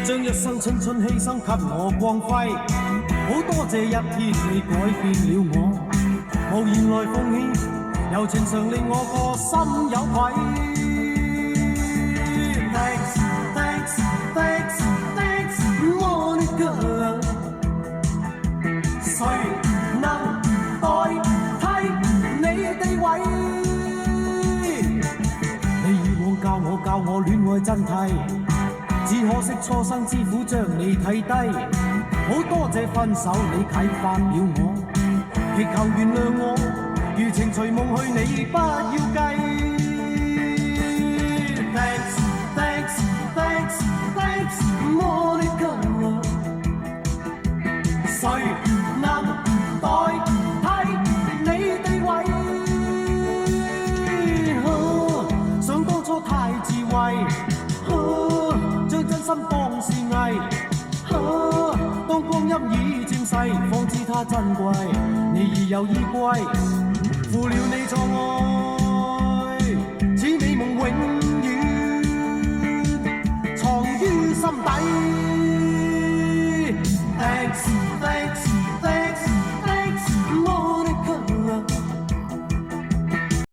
將一生青春犧牲給我光輝，好多謝一天你改變了我，無言來奉獻，柔情常令我個心有愧。Thanks, thanks, thanks, thanks, Monica。誰能代替你地位？你以往教我戀愛真諦。只可惜初生之虎將你睇低，好多謝分手你啟發了我，祈求原諒我，餘情隨夢去你不要計。Thanks, thanks, thanks, thanks, Monica。誰能代替你地位？想當初太智慧。將真心當是藝，當光陰已漸逝，方知它珍貴。你已有依歸，負了你錯愛，此美夢永遠藏於心底。